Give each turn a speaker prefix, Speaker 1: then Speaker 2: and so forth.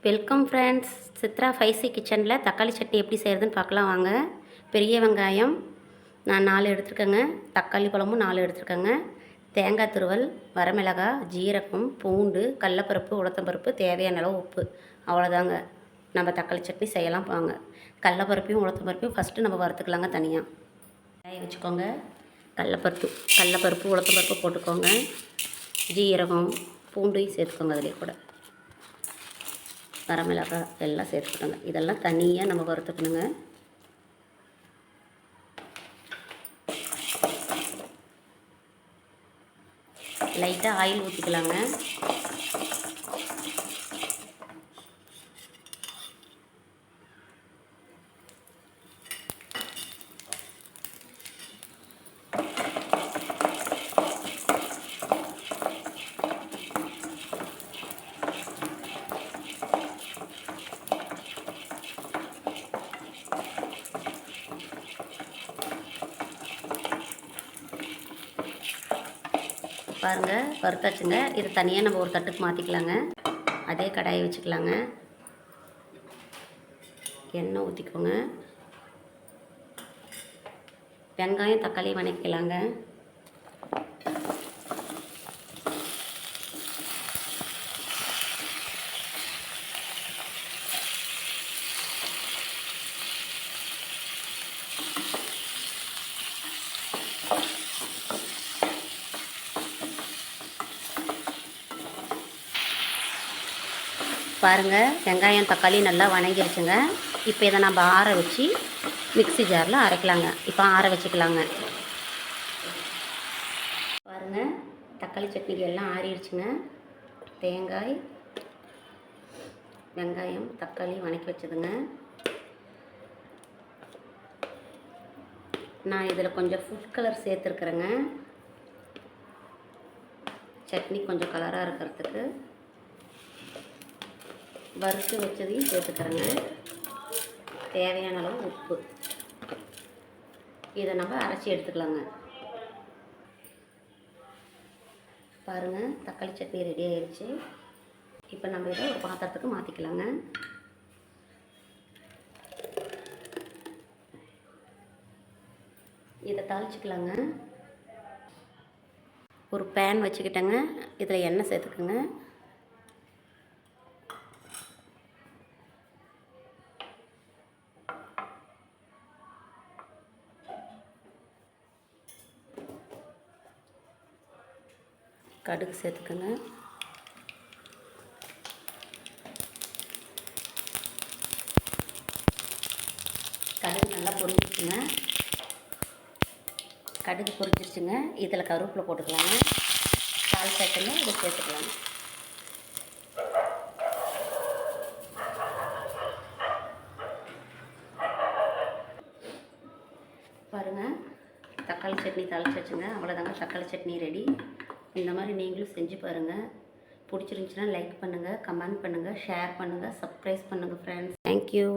Speaker 1: Welcome friends. Chitra ஃபைசி கிச்சனில் தக்காளி சட்னி எப்படி செய்கிறதுன்னு பார்க்கலாம் வாங்க. பெரிய வெங்காயம் நான் 4 எடுத்துருக்கேங்க. தக்காளி பழமும் 4 எடுத்துருக்கேங்க. தேங்காய் துருவல், வரமிளகாய், ஜீரகம், பூண்டு, கடலப்பருப்பு, உளுத்தம்பருப்பு, தேவையான அளவு உப்பு. அவ்வளோதாங்க. நம்ம தக்காளி சட்னி செய்யலாம் வாங்க. கடலப்பருப்பையும் உளுத்தம்பருப்பையும் ஃபஸ்ட்டு நம்ம வறுத்துக்கலாங்க தனியாக. காய வச்சுக்கோங்க. கடலப்பருப்பு உளுத்தம்பருப்பு போட்டுக்கோங்க. ஜீரகம், பூண்டையும் சேர்த்துக்கோங்க. அதிலே கூட வரமிளகாய் எல்லாம் சேர்த்துக்கணுங்க. இதெல்லாம் தனியாக நம்ம வறுத்துக்கணுங்க. லைட்டாக ஆயில் ஊற்றிக்கலாங்க. பாருங்கள், வறுத்தாச்சுங்க. இது தனியாக நம்ம ஒரு தட்டுக்கு மாற்றிக்கலாங்க. அதே கடாயை வச்சுக்கலாங்க. எண்ணெய் ஊற்றிக்கோங்க. வெங்காயம் தக்காளி வதக்கிக்கலாங்க. பாருங்கள், வெங்காயம் தக்காளி நல்லா வணங்கிருச்சுங்க. இப்போ இதை நம்ம ஆற வச்சு மிக்ஸி ஜாரில் அரைக்கலாங்க. இப்போ ஆற வச்சுக்கலாங்க. பாருங்கள், தக்காளி சட்னிக்கு எல்லாம் ஆறிடுச்சுங்க. தேங்காய், வெங்காயம் தக்காளி வணக்கி வச்சதுங்க. நான் இதில் கொஞ்சம் ஃபுட் கலர் சேர்த்துருக்குறேங்க. சட்னி கொஞ்சம் கலராக இருக்கிறதுக்கு. வறுத்து வச்சதையும் சேர்த்துக்கிறேங்க. தேவையான அளவு உப்பு. இதை நம்ம அரைச்சி எடுத்துக்கலாங்க. பாருங்கள், தக்காளி சட்னி ரெடி ஆயிடுச்சு. இப்போ நம்ம இதை ஒரு பாத்திரத்துக்கு மாற்றிக்கலாங்க. இதை தாளிச்சிக்கலாங்க. ஒரு பேன் வச்சுக்கிட்டேங்க. இதில் எண்ணெய் சேர்த்துக்குங்க. கடுகு சேர்த்துக்கோங்க. கடுகு நல்லா பொரிஞ்சிச்சுங்க. கடுகு பொரிஞ்சிருச்சுங்க. இதில் கருவேப்பிலை போட்டுக்கலாங்க. கால் சேர்த்துங்க. இதை சேர்த்துக்கலாங்க. பாருங்கள், தக்காளி சட்னி தாளிச்சாச்சுங்க. அவ்வளோதாங்க, தக்காளி சட்னி ரெடி. இந்த மாதிரி நீங்களும் செஞ்சு பாருங்கள். பிடிச்சிருந்துச்சின்னா லைக் பண்ணுங்கள், கமெண்ட் பண்ணுங்கள், ஷேர் பண்ணுங்கள், சப்ஸ்கிரைப் பண்ணுங்கள் ஃப்ரெண்ட்ஸ். தேங்க்யூ.